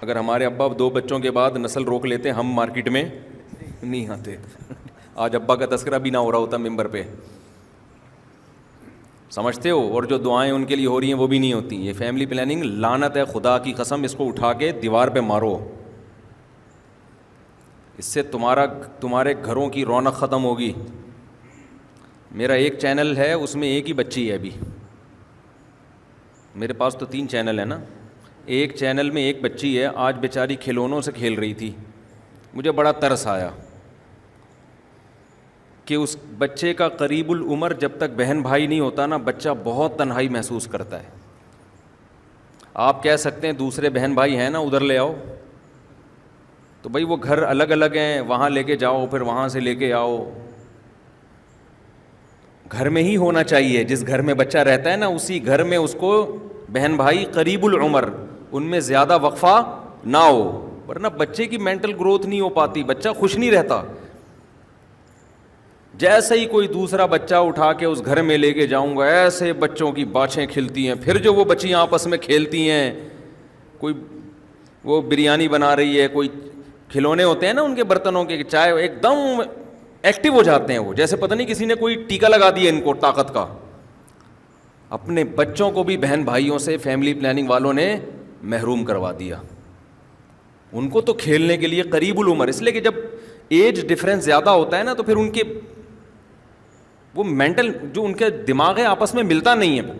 اگر ہمارے ابا 2 بچوں کے بعد نسل روک لیتے ہم مارکیٹ میں نہیں آتے. آج ابا کا تذکرہ بھی نہ ہو رہا ہوتا ممبر پہ, سمجھتے ہو. اور جو دعائیں ان کے لیے ہو رہی ہیں وہ بھی نہیں ہوتی. یہ فیملی پلاننگ لعنت ہے, خدا کی قسم. اس کو اٹھا کے دیوار پہ مارو, اس سے تمہارے گھروں کی رونق ختم ہوگی. میرا ایک چینل ہے, اس میں ایک ہی بچی ہے ابھی. میرے پاس تو 3 چینل ہیں نا. ایک چینل میں ایک بچی ہے, آج بیچاری کھلونوں سے کھیل رہی تھی. مجھے بڑا ترس آیا کہ اس بچے کا قریب العمر جب تک بہن بھائی نہیں ہوتا نا, بچہ بہت تنہائی محسوس کرتا ہے. آپ کہہ سکتے ہیں دوسرے بہن بھائی ہیں نا, ادھر لے آؤ. تو بھائی وہ گھر الگ الگ ہیں, وہاں لے کے جاؤ, پھر وہاں سے لے کے آؤ. گھر میں ہی ہونا چاہیے. جس گھر میں بچہ رہتا ہے نا, اسی گھر میں اس کو بہن بھائی قریب العمر, ان میں زیادہ وقفہ نہ ہو, ورنہ بچے کی مینٹل گروتھ نہیں ہو پاتی, بچہ خوش نہیں رہتا. جیسے ہی کوئی دوسرا بچہ اٹھا کے اس گھر میں لے کے جاؤں گا, ایسے بچوں کی باچھیں کھلتی ہیں. پھر جو وہ بچیاں آپس میں کھیلتی ہیں, کوئی وہ بریانی بنا رہی ہے, کوئی کھلونے ہوتے ہیں نا ان کے برتنوں کے, چائے, ایک دم ایکٹیو ہو جاتے ہیں وہ, جیسے پتہ نہیں کسی نے کوئی ٹیکا لگا دیا ان کو طاقت کا. اپنے بچوں کو بھی بہن بھائیوں سے فیملی پلاننگ والوں نے محروم کروا دیا. ان کو تو کھیلنے کے لیے قریب العمر, اس لیے کہ جب ایج ڈفرینس زیادہ ہوتا ہے نا, تو پھر ان کے وہ مینٹل جو ان کے دماغ ہے آپس میں ملتا نہیں ہے.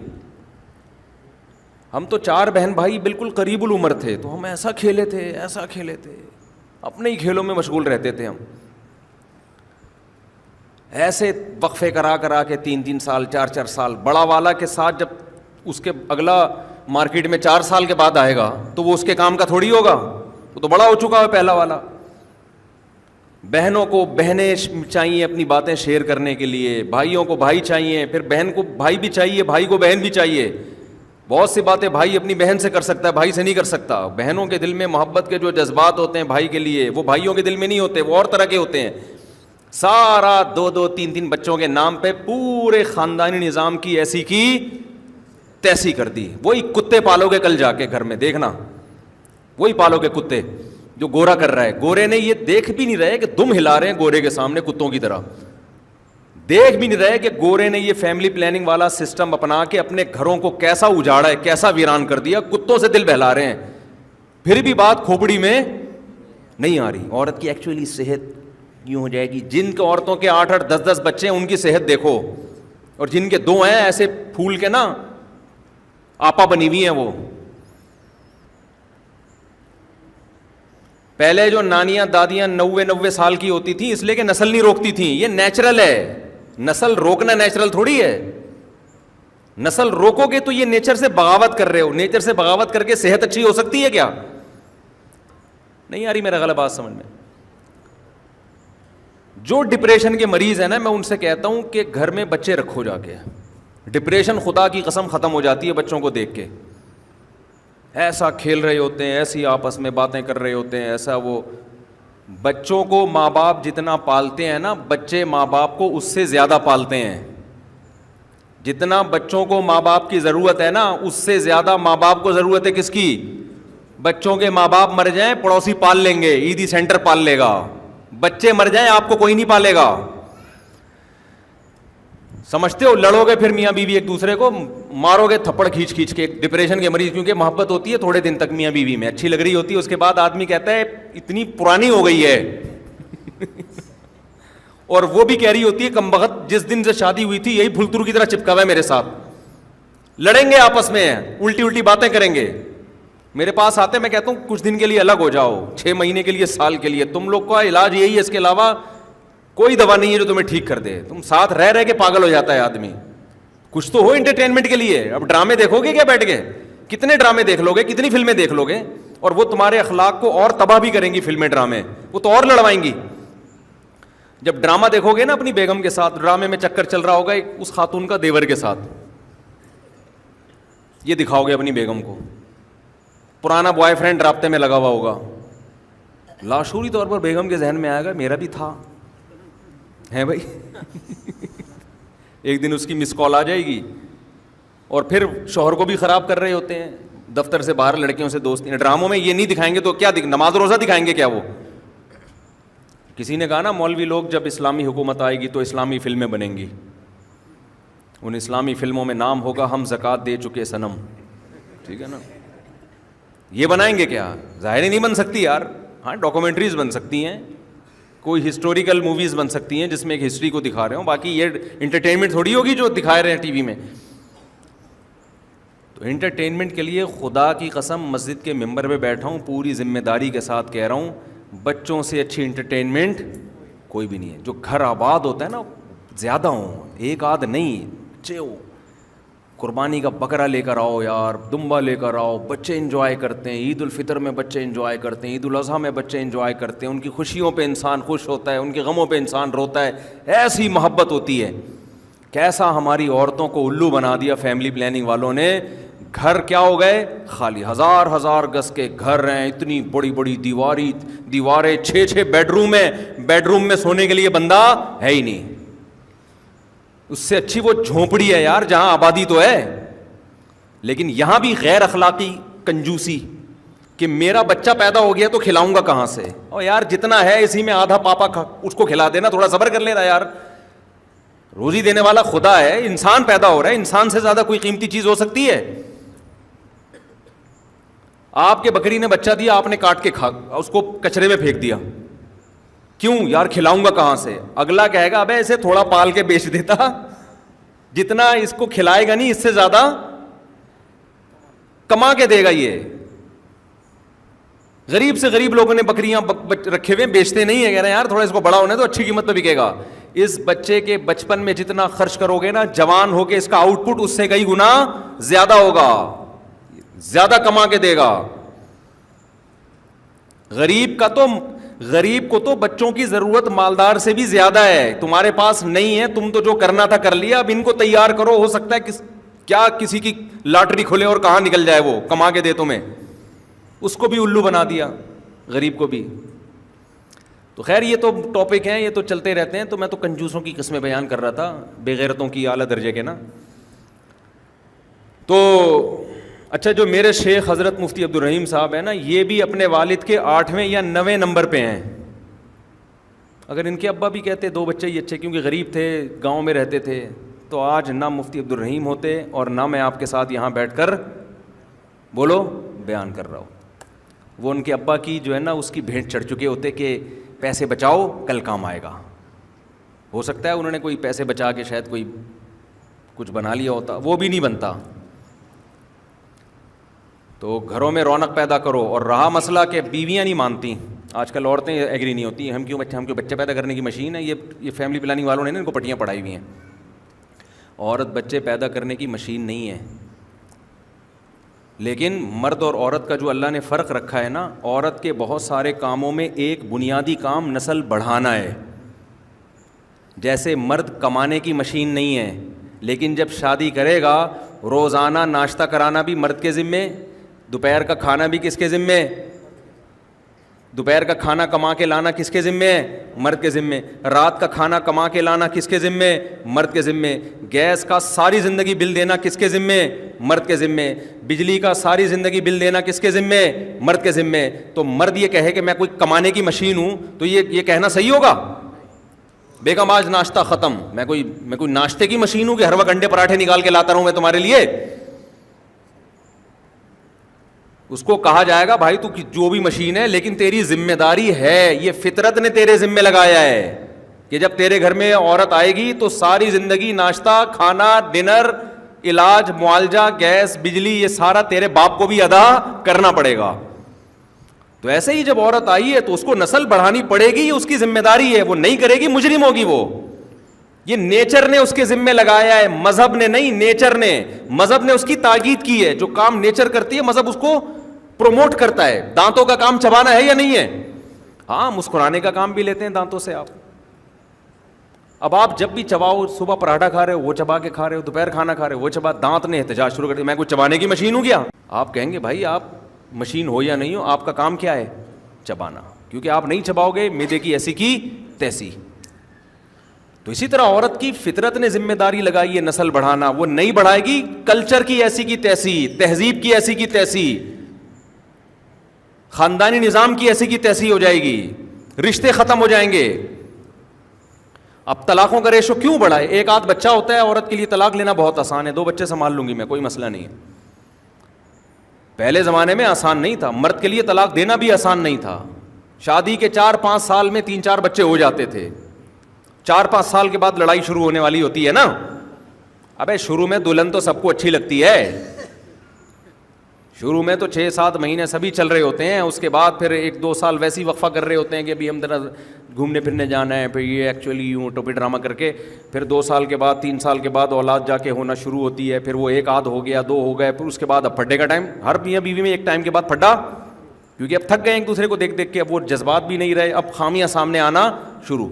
ہم تو 4 بہن بھائی بالکل قریب العمر تھے, تو ہم ایسا کھیلے تھے, اپنے ہی کھیلوں میں مشغول رہتے تھے. ہم ایسے وقفے کرا کے 3 سال 4 سال, بڑا والا کے ساتھ جب اس کے اگلا مارکیٹ میں 4 سال کے بعد آئے گا تو وہ اس کے کام کا تھوڑی ہوگا, وہ تو بڑا ہو چکا ہے پہلا والا. بہنوں کو بہنیں چاہیے اپنی باتیں شیئر کرنے کے لیے, بھائیوں کو بھائی چاہیے, پھر بہن کو بھائی بھی چاہیے, بھائی کو بہن بھی چاہیے. بہت سی باتیں بھائی اپنی بہن سے کر سکتا ہے, بھائی سے نہیں کر سکتا. بہنوں کے دل میں محبت کے جو جذبات ہوتے ہیں بھائی کے لیے, وہ بھائیوں کے دل میں نہیں ہوتے, وہ اور طرح کے ہوتے ہیں. سارا 2 3 بچوں کے نام پہ پورے خاندانی نظام کی ایسی کی تیسی کر دی. وہی کتے پالو گے کل جا کے گھر میں, دیکھنا, وہی پالو گے کتے جو گورا کر رہا ہے. گورے نے یہ دیکھ بھی نہیں رہے کہ دم ہلا رہے ہیں گورے کے سامنے کتوں کی طرح, دیکھ بھی نہیں رہے کہ گورے نے یہ فیملی پلاننگ والا سسٹم اپنا کے اپنے گھروں کو کیسا اجاڑا ہے, کیسا ویران کر دیا. کتوں سے دل بہلا رہے ہیں, پھر بھی بات کھوپڑی میں نہیں آ رہی. عورت کی ایکچولی صحت یوں ہو جائے گی. جن کے عورتوں کے 8 10 بچے ہیں ان کی صحت دیکھو, اور جن کے 2 ہیں ایسے پھول کے نا آپا بنی ہوئی ہیں. وہ پہلے جو نانیاں دادیاں 90 سال کی ہوتی تھیں اس لیے کہ نسل نہیں روکتی تھیں. یہ نیچرل ہے, نسل روکنا نیچرل تھوڑی ہے. نسل روکو گے تو یہ نیچر سے بغاوت کر رہے ہو. نیچر سے بغاوت کر کے صحت اچھی ہو سکتی ہے کیا؟ نہیں آ رہی میرا غلط بات سمجھ میں. جو ڈپریشن کے مریض ہیں نا, میں ان سے کہتا ہوں کہ گھر میں بچے رکھو جا کے. ڈپریشن خدا کی قسم ختم ہو جاتی ہے بچوں کو دیکھ کے. ایسا کھیل رہے ہوتے ہیں, ایسی آپس میں باتیں کر رہے ہوتے ہیں, ایسا. وہ بچوں کو ماں باپ جتنا پالتے ہیں نا, بچے ماں باپ کو اس سے زیادہ پالتے ہیں. جتنا بچوں کو ماں باپ کی ضرورت ہے نا, اس سے زیادہ ماں باپ کو ضرورت ہے کس کی؟ بچوں کے ماں باپ مر جائیں پڑوسی پال لیں گے, عیدی سینٹر پال لے گا. بچے مر جائیں آپ کو کوئی نہیں پالے گا. سمجھتے ہو؟ لڑو گے پھر میاں بیوی ایک دوسرے کو, مارو گے تھپڑ کھینچ کھینچ کے. ڈپریشن کے مریض, کیونکہ محبت ہوتی ہے تھوڑے دن تک میاں بیوی میں, اچھی لگ رہی ہوتی ہے, اس کے بعد آدمی کہتا ہے اتنی پرانی ہو گئی ہے. اور وہ بھی کہہ رہی ہوتی ہے کمبخت جس دن سے شادی ہوئی تھی یہی پھلترو کی طرح چپکا ہوا ہے میرے ساتھ. لڑیں گے آپس میں, الٹی الٹی باتیں کریں گے. میرے پاس آتے میں کہتا ہوں کچھ دن کے لیے الگ ہو جاؤ, 6 مہینے کے لیے, سال کے لیے. تم لوگ کا علاج یہی ہے, اس کے علاوہ کوئی دوا نہیں ہے جو تمہیں ٹھیک کر دے. تم ساتھ رہ کے پاگل ہو جاتا ہے آدمی. کچھ تو ہو انٹرٹینمنٹ کے لیے. اب ڈرامے دیکھو گے کیا بیٹھ کے؟ کتنے ڈرامے دیکھ لو گے, کتنی فلمیں دیکھ لو گے, اور وہ تمہارے اخلاق کو اور تباہ بھی کریں گی. فلمیں ڈرامے وہ تو اور لڑوائیں گی. جب ڈرامہ دیکھو گے نا اپنی بیگم کے ساتھ, ڈرامے میں چکر چل رہا ہوگا اس خاتون کا دیور کے ساتھ, یہ دکھاؤ گے اپنی بیگم کو. پرانا بوائے فرینڈ رابطے میں لگا ہوا ہوگا, لاشعوری طور پر بیگم کے ذہن میں آئے گا میرا بھی تھا ہے بھائی. ایک دن اس کی مس کال آ جائے گی, اور پھر شوہر کو بھی خراب کر رہے ہوتے ہیں. دفتر سے باہر لڑکیوں سے دوستی. ڈراموں میں یہ نہیں دکھائیں گے تو کیا نماز روزہ دکھائیں گے کیا وہ؟ کسی نے کہا نا مولوی لوگ جب اسلامی حکومت آئے گی تو اسلامی فلمیں بنیں گی, ان اسلامی فلموں میں نام ہوگا ہم زکوٰۃ دے چکے صنم. ٹھیک ہے نا, یہ بنائیں گے کیا؟ ظاہر ہی نہیں بن سکتی یار. ہاں ڈاکومنٹریز بن سکتی ہیں, کوئی ہسٹوریکل موویز بن سکتی ہیں جس میں ایک ہسٹری کو دکھا رہے ہوں, باقی یہ انٹرٹینمنٹ تھوڑی ہوگی جو دکھا رہے ہیں ٹی وی میں. تو انٹرٹینمنٹ کے لیے خدا کی قسم مسجد کے ممبر پہ بیٹھا ہوں, پوری ذمہ داری کے ساتھ کہہ رہا ہوں, بچوں سے اچھی انٹرٹینمنٹ کوئی بھی نہیں ہے. جو گھر آباد ہوتا ہے نا, زیادہ ہوں, ایک آدھ نہیں, اچھے ہو, قربانی کا بکرا لے کر آؤ یار, دمبا لے کر آؤ, بچے انجوائے کرتے ہیں. عید الفطر میں بچے انجوائے کرتے ہیں, عید الاضحیٰ میں بچے انجوائے کرتے ہیں, ان کی خوشیوں پہ انسان خوش ہوتا ہے, ان کے غموں پہ انسان روتا ہے. ایسی محبت ہوتی ہے. کیسا ہماری عورتوں کو الو بنا دیا فیملی پلاننگ والوں نے. گھر کیا ہو گئے خالی, ہزار گز کے گھر ہیں, اتنی بڑی بڑی دیواریں, 6 بیڈ روم میں سونے کے لیے بندہ ہے ہی نہیں. اس سے اچھی وہ جھونپڑی ہے یار جہاں آبادی تو ہے. لیکن یہاں بھی غیر اخلاقی کنجوسی کہ میرا بچہ پیدا ہو گیا تو کھلاؤں گا کہاں سے؟ اور یار جتنا ہے اسی میں آدھا پاپا اس کو کھلا دینا, تھوڑا صبر کر لینا یار. روزی دینے والا خدا ہے, انسان پیدا ہو رہا ہے, انسان سے زیادہ کوئی قیمتی چیز ہو سکتی ہے؟ آپ کے بکری نے بچہ دیا, آپ نے کاٹ کے اس کو کچرے میں پھینک دیا, کیوں یار کھلاؤں گا کہاں سے؟ اگلا کہے گا ابے اسے تھوڑا پال کے بیچ دیتا, جتنا اس کو کھلائے گا نہیں اس سے زیادہ کما کے دے گا. یہ غریب سے غریب لوگوں نے بکریاں رکھے ہوئے, بیچتے نہیں ہیں, کہہ رہے ہیں یار تھوڑا اس کو بڑا ہونے تو اچھی قیمت پہ بکے گا. اس بچے کے بچپن میں جتنا خرچ کرو گے نا, جوان ہو کے اس کا آؤٹ پٹ اس سے کئی گنا زیادہ ہوگا, زیادہ کما کے دے گا. غریب کو تو بچوں کی ضرورت مالدار سے بھی زیادہ ہے. تمہارے پاس نہیں ہے, تم تو جو کرنا تھا کر لیا, اب ان کو تیار کرو, ہو سکتا ہے کیا کسی کی لاٹری کھلے اور کہاں نکل جائے وہ کما کے دے تمہیں. اس کو بھی الو بنا دیا, غریب کو بھی. تو خیر یہ تو ٹاپک ہیں, یہ تو چلتے رہتے ہیں. تو میں تو کنجوسوں کی قسمیں بیان کر رہا تھا, بے غیرتوں کی اعلیٰ درجے کے نا. تو اچھا, جو میرے شیخ حضرت مفتی عبدالرحیم صاحب ہیں نا, یہ بھی اپنے والد کے 8ویں یا 9ویں نمبر پہ ہیں. اگر ان کے ابا بھی کہتے 2 بچے ہی اچھے, کیونکہ غریب تھے, گاؤں میں رہتے تھے, تو آج نہ مفتی عبدالرحیم ہوتے اور نہ میں آپ کے ساتھ یہاں بیٹھ کر بولو بیان کر رہا ہوں. وہ ان کے ابا کی جو ہے نا اس کی بھینٹ چڑھ چکے ہوتے کہ پیسے بچاؤ کل کام آئے گا. ہو سکتا ہے انہوں نے کوئی پیسے بچا کے شاید کوئی کچھ بنا لیا ہوتا, وہ بھی نہیں بنتا. تو گھروں میں رونق پیدا کرو. اور رہا مسئلہ کہ بیویاں نہیں مانتی, آج کل عورتیں ایگری نہیں ہوتی, ہم کیوں بچے پیدا کرنے کی مشین ہے. یہ فیملی پلاننگ والوں نے ان کو پٹیاں پڑھائی ہوئی ہیں. عورت بچے پیدا کرنے کی مشین نہیں ہے. لیکن مرد اور عورت کا جو اللہ نے فرق رکھا ہے نا, عورت کے بہت سارے کاموں میں ایک بنیادی کام نسل بڑھانا ہے. جیسے مرد کمانے کی مشین نہیں ہے, لیکن جب شادی کرے گا روزانہ ناشتہ کرانا بھی مرد کے ذمے, دوپہر کا کھانا بھی کس کے ذمے, دوپہر کا کھانا کما کے لانا کس کے ذمے ہے, مرد کے ذمے. رات کا کھانا کما کے لانا کس کے ذمے, مرد کے ذمے. گیس کا ساری زندگی بل دینا کس کے ذمے, مرد کے ذمے. بجلی کا ساری زندگی بل دینا کس کے ذمے, مرد کے ذمے. تو مرد یہ کہے کہ میں کوئی کمانے کی مشین ہوں, تو یہ کہنا صحیح ہوگا؟ بیگم آج ناشتہ ختم, میں کوئی ناشتے کی مشین ہوں کہ ہر وقت انڈے پراٹھے نکال کے لاتا رہوں میں تمہارے لیے؟ اس کو کہا جائے گا بھائی تو جو بھی مشین ہے لیکن تیری ذمہ داری ہے, یہ فطرت نے تیرے ذمہ لگایا ہے کہ جب تیرے گھر میں عورت آئے گی تو ساری زندگی ناشتہ, کھانا, ڈنر, علاج, معالجہ, گیس, بجلی, یہ سارا تیرے باپ کو بھی ادا کرنا پڑے گا. تو ایسے ہی جب عورت آئی ہے تو اس کو نسل بڑھانی پڑے گی, یہ اس کی ذمہ داری ہے. وہ نہیں کرے گی مجرم ہوگی وہ. یہ نیچر نے اس کے ذمہ لگایا ہے, مذہب نے نہیں, نیچر نے. مذہب نے اس کی تاکید کی ہے, جو کام نیچر کرتی ہے مذہب اس کو پروموٹ کرتا ہے. دانتوں کا کام چبانا ہے یا نہیں ہے؟ ہاں, مسکرانے کا کام بھی لیتے ہیں دانتوں سے آپ. اب آپ جب بھی چباؤ, صبح پراٹھا کھا رہے ہو وہ چبا کے کھا رہے ہو, دوپہر کھانا کھا رہے ہو وہ چبا, دانت نے احتجاج شروع کر دیا میں کوئی چبانے کی مشین ہوں کیا؟ آپ کہیں گے بھائی آپ مشین ہو یا نہیں ہو, آپ کا کام کیا ہے؟ چبانا. کیونکہ آپ نہیں چباؤ گے معدے کی ایسی کی تیسی. تو اسی طرح عورت کی فطرت نے ذمہ داری لگائی ہے نسل بڑھانا، وہ نہیں بڑھائے گی، کلچر کی ایسی کی تیسی، تہذیب کی ایسی کی تیسی، خاندانی نظام کی ایسی کی تیسی ہو جائے گی، رشتے ختم ہو جائیں گے. اب طلاقوں کا ریشو کیوں بڑھا ہے؟ ایک آدھ بچہ ہوتا ہے، عورت کے لیے طلاق لینا بہت آسان ہے، 2 بچے سنبھال لوں گی میں، کوئی مسئلہ نہیں ہے. پہلے زمانے میں آسان نہیں تھا، مرد کے لیے طلاق دینا بھی آسان نہیں تھا. شادی کے 4-5 سال میں 3-4 بچے ہو جاتے تھے. 4-5 سال کے بعد لڑائی شروع ہونے والی ہوتی ہے نا. ابے شروع میں دلہن تو سب کو اچھی لگتی ہے، شروع میں تو 6-7 مہینے سبھی چل رہے ہوتے ہیں، اس کے بعد پھر 1-2 سال ویسی وقفہ کر رہے ہوتے ہیں کہ ابھی ہم ذرا گھومنے پھرنے جانا ہے، پھر یہ ایکچولی یوں ٹوپی ڈرامہ کر کے پھر 2 سال کے بعد 3 سال کے بعد اولاد جا کے ہونا شروع ہوتی ہے. پھر وہ 1 آدھ ہو گیا، 2 ہو گئے، پھر اس کے بعد اب پھڈے کا ٹائم. ہر میاں بیوی میں ایک ٹائم کے بعد پھڈا، کیونکہ اب تھک گئے ایک دوسرے کو دیکھ دیکھ کے، اب وہ جذبات بھی نہیں رہے، اب خامیاں سامنے آنا شروع.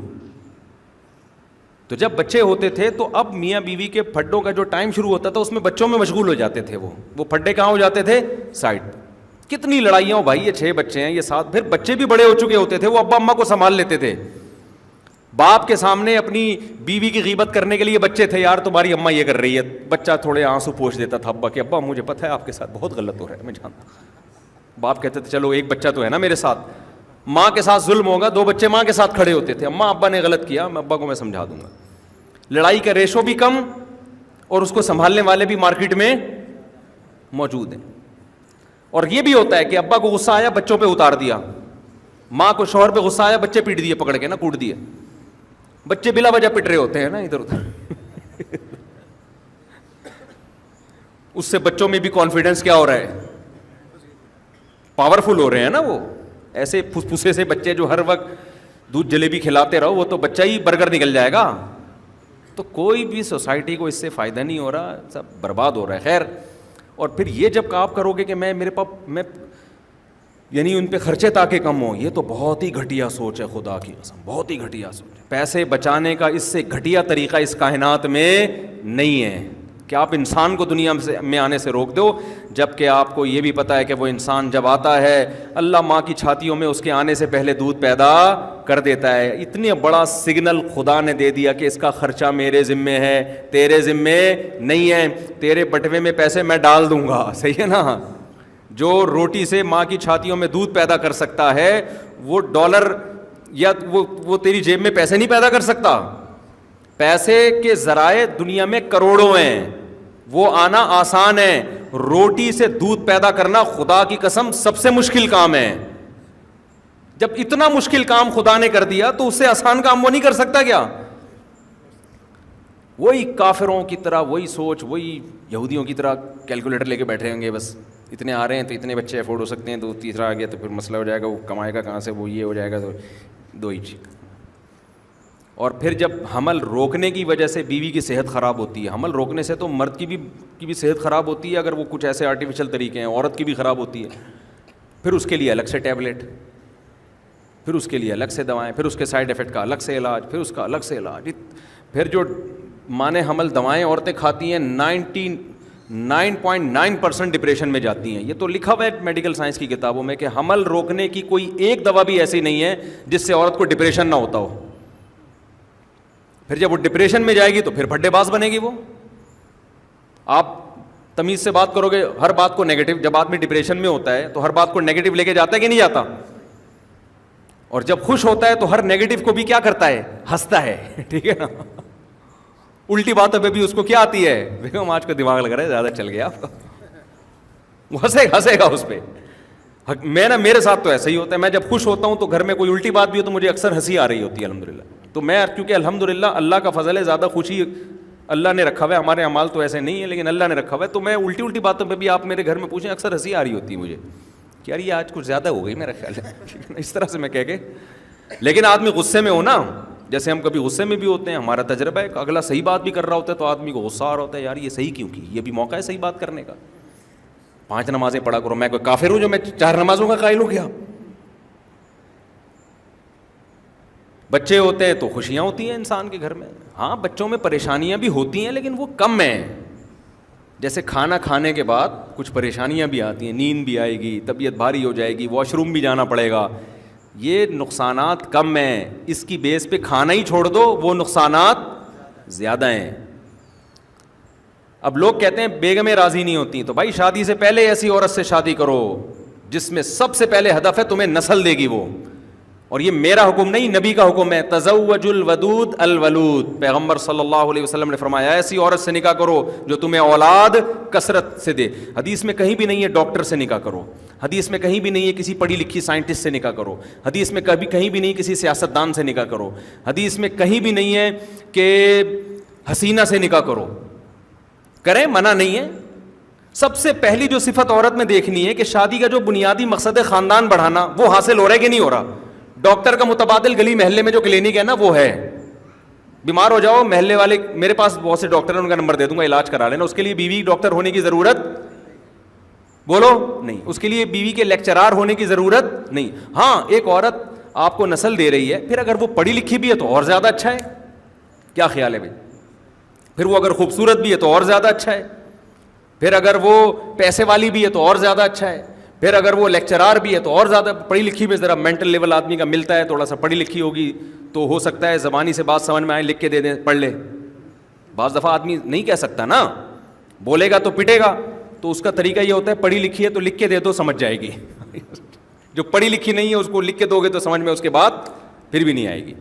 تو جب بچے ہوتے تھے تو اب میاں بیوی کے پھڈوں کا جو ٹائم شروع ہوتا تھا اس میں بچوں میں مشغول ہو جاتے تھے. وہ پھڈے کہاں ہو جاتے تھے؟ سائڈ. کتنی لڑائیاں ہو بھائی، یہ 6 بچے ہیں، یہ 7، پھر بچے بھی بڑے ہو چکے ہوتے تھے، وہ ابا اماں کو سنبھال لیتے تھے. باپ کے سامنے اپنی بیوی کی غیبت کرنے کے لیے بچے تھے، یار تمہاری اماں یہ کر رہی ہے، بچہ تھوڑے آنسو پوچھ دیتا تھا ابا کہ ابا مجھے پتہ ہے آپ کے ساتھ بہت غلط ہو رہا ہے، میں جانتا ہوں. باپ کہتے تھے چلو ایک بچہ تو ہے نا میرے ساتھ. ماں کے ساتھ ظلم ہوگا، 2 بچے ماں کے ساتھ کھڑے ہوتے تھے، اماں ابا نے غلط کیا، میں ابا کو میں سمجھا دوں گا. لڑائی کا ریشو بھی کم اور اس کو سنبھالنے والے بھی مارکیٹ میں موجود ہیں. اور یہ بھی ہوتا ہے کہ ابا کو غصہ آیا بچوں پہ اتار دیا، ماں کو شوہر پہ غصہ آیا بچے پیٹ دیے، پکڑ کے نا کوٹ دیے. بچے بلا وجہ پٹ رہے ہوتے ہیں نا ادھر ادھر. اس سے بچوں میں بھی کانفیڈنس کیا ہو رہا ہے؟ پاورفل ہو رہے ہیں نا. وہ ایسے پھسے سے بچے جو ہر وقت دودھ جلیبی کھلاتے رہو، وہ تو بچہ ہی برگر نکل جائے گا. تو کوئی بھی سوسائٹی کو اس سے فائدہ نہیں ہو رہا، سب برباد ہو رہا ہے. خیر، اور پھر یہ جب آپ کرو گے کہ میرے پاس میں یعنی ان پہ خرچے تاکہ کم ہوں، یہ تو بہت ہی گھٹیا سوچ ہے، خدا کی قسم بہت ہی گھٹیا سوچ ہے. پیسے بچانے کا اس سے گھٹیا طریقہ اس کائنات میں نہیں ہے کہ آپ انسان کو دنیا میں آنے سے روک دو، جب کہ آپ کو یہ بھی پتہ ہے کہ وہ انسان جب آتا ہے اللہ ماں کی چھاتیوں میں اس کے آنے سے پہلے دودھ پیدا کر دیتا ہے. اتنی بڑا سگنل خدا نے دے دیا کہ اس کا خرچہ میرے ذمے ہے، تیرے ذمے نہیں ہے. تیرے بٹوے میں پیسے میں ڈال دوں گا، صحیح ہے نا. جو روٹی سے ماں کی چھاتیوں میں دودھ پیدا کر سکتا ہے، وہ ڈالر یا وہ تیری جیب میں پیسے نہیں پیدا کر سکتا. پیسے کے ذرائع دنیا میں کروڑوں ہیں، وہ آنا آسان ہے. روٹی سے دودھ پیدا کرنا خدا کی قسم سب سے مشکل کام ہے. جب اتنا مشکل کام خدا نے کر دیا تو اس سے آسان کام وہ نہیں کر سکتا کیا؟ وہی کافروں کی طرح وہی سوچ، وہی یہودیوں کی طرح کیلکولیٹر لے کے بیٹھے ہوں گے، بس اتنے آ رہے ہیں تو اتنے بچے افورڈ ہو سکتے ہیں، تو تیسرا آ گیا تو پھر مسئلہ ہو جائے گا، وہ کمائے گا کہاں سے، وہ یہ ہو جائے گا. تو 2 ہی چیز. اور پھر جب حمل روکنے کی وجہ سے بیوی کی صحت خراب ہوتی ہے، حمل روکنے سے تو مرد کی بھی صحت خراب ہوتی ہے اگر وہ کچھ ایسے آرٹیفیشل طریقے ہیں، عورت کی بھی خراب ہوتی ہے. پھر اس کے لیے الگ سے ٹیبلٹ، پھر اس کے لیے الگ سے دوائیں، پھر اس کے سائیڈ افیکٹ کا الگ سے علاج، پھر اس کا الگ سے علاج. پھر جو مانے حمل دوائیں عورتیں کھاتی ہیں 99.9% ڈپریشن میں جاتی ہیں. یہ تو لکھا ہوا ہے میڈیکل سائنس کی کتابوں میں کہ حمل روکنے کی کوئی ایک دوا بھی ایسی نہیں ہے جس سے عورت کو ڈپریشن نہ ہوتا ہو. پھر جب وہ ڈپریشن میں جائے گی تو پھر پھڈے باز بنے گی. وہ آپ تمیز سے بات کرو گے، ہر بات کو نیگیٹو، جب آدمی ڈپریشن میں ہوتا ہے تو ہر بات کو نیگیٹو لے کے جاتا ہے کہ نہیں جاتا؟ اور جب خوش ہوتا ہے تو ہر نیگیٹو کو بھی کیا کرتا ہے؟ ہنستا ہے. ٹھیک ہے نا. الٹی باتوں پہ بھی اس کو کیا آتی ہے؟ بیگم آج کا دماغ لگ رہا ہے، زیادہ چل گیا آپ کا. وہ ہنسے گا اس پہ. میرے ساتھ تو ایسا ہی ہوتا ہے. میں جب خوش ہوتا ہوں تو گھر میں کوئی الٹی بات بھی ہو تو مجھے اکثر ہنسی آ رہی ہوتی ہے الحمدللہ. تو میں کیونکہ الحمدللہ اللہ کا فضل ہے، زیادہ خوشی اللہ نے رکھا ہوا ہے، ہمارے اعمال تو ایسے نہیں ہے لیکن اللہ نے رکھا ہوا ہے. تو میں الٹی باتوں پہ بھی آپ میرے گھر میں پوچھیں اکثر ہنسی آ رہی ہوتی ہے مجھے کہ یار یہ آج کچھ زیادہ ہو گئی میرا خیال ہے. اس طرح سے میں کہہ کے، لیکن آدمی غصے میں ہو نا، جیسے ہم کبھی غصے میں بھی ہوتے ہیں، ہمارا تجربہ ہے، اگلا صحیح بات بھی کر رہا ہوتا ہے تو آدمی کو غصہ آ رہا ہوتا ہے، یار یہ صحیح کیوں کی، یہ بھی موقع ہے صحیح بات کرنے کا. 5 نمازیں پڑھا کرو. میں کوئی کافر ہوں جو میں 4 نمازوں کا قائل ہو گیا؟ بچے ہوتے ہیں تو خوشیاں ہوتی ہیں انسان کے گھر میں. ہاں بچوں میں پریشانیاں بھی ہوتی ہیں لیکن وہ کم ہیں. جیسے کھانا کھانے کے بعد کچھ پریشانیاں بھی آتی ہیں، نیند بھی آئے گی، طبیعت بھاری ہو جائے گی، واش روم بھی جانا پڑے گا. یہ نقصانات کم ہیں، اس کی بیس پہ کھانا ہی چھوڑ دو، وہ نقصانات زیادہ ہیں. اب لوگ کہتے ہیں بیگمیں راضی نہیں ہوتی، تو بھائی شادی سے پہلے ایسی عورت سے شادی کرو جس میں سب سے پہلے ہدف ہے تمہیں نسل دے گی وہ. اور یہ میرا حکم نہیں، نبی کا حکم ہے، تزوج الودود الولود. پیغمبر صلی اللہ علیہ وسلم نے فرمایا ایسی عورت سے نکاح کرو جو تمہیں اولاد کثرت سے دے. حدیث میں کہیں بھی نہیں ہے ڈاکٹر سے نکاح کرو، حدیث میں کہیں بھی نہیں ہے کسی پڑھی لکھی سائنٹسٹ سے نکاح کرو، حدیث میں کہیں بھی نہیں کسی سیاستدان سے نکاح کرو، حدیث میں کہیں بھی نہیں ہے کہ حسینہ سے نکاح کرو. کریں، منع نہیں ہے. سب سے پہلی جو صفت عورت میں دیکھنی ہے کہ شادی کا جو بنیادی مقصد ہے خاندان بڑھانا، وہ حاصل ہو رہا ہے کہ نہیں ہو رہا. ڈاکٹر کا متبادل گلی محلے میں جو کلینک ہے نا وہ ہے. بیمار ہو جاؤ محلے والے، میرے پاس بہت سے ڈاکٹر ہیں، ان کا نمبر دے دوں گا، علاج کرا لینا. اس کے لیے بیوی ڈاکٹر ہونے کی ضرورت بولو نہیں، اس کے لیے بیوی کے لیکچرار ہونے کی ضرورت نہیں. ہاں ایک عورت آپ کو نسل دے رہی ہے، پھر اگر وہ پڑھی لکھی بھی ہے تو اور زیادہ اچھا ہے. کیا خیال ہے بھائی؟ پھر وہ اگر خوبصورت بھی ہے تو اور زیادہ اچھا ہے، پھر اگر وہ پیسے والی بھی ہے تو اور زیادہ اچھا ہے، پھر اگر وہ لیکچرار بھی ہے تو اور زیادہ. پڑھی لکھی میں ذرا مینٹل لیول آدمی کا ملتا ہے، تھوڑا سا پڑھی لکھی ہوگی تو ہو سکتا ہے زبانی سے بات سمجھ میں آئے، لکھ کے دے دیں پڑھ لے. بعض دفعہ آدمی نہیں کہہ سکتا نا، بولے گا تو پٹے گا، تو اس کا طریقہ یہ ہوتا ہے پڑھی لکھی ہے تو لکھ کے دے دو، سمجھ جائے گی. جو پڑھی لکھی نہیں ہے اس کو لکھ کے دو گے تو سمجھ میں اس کے بعد پھر بھی نہیں آئے گی.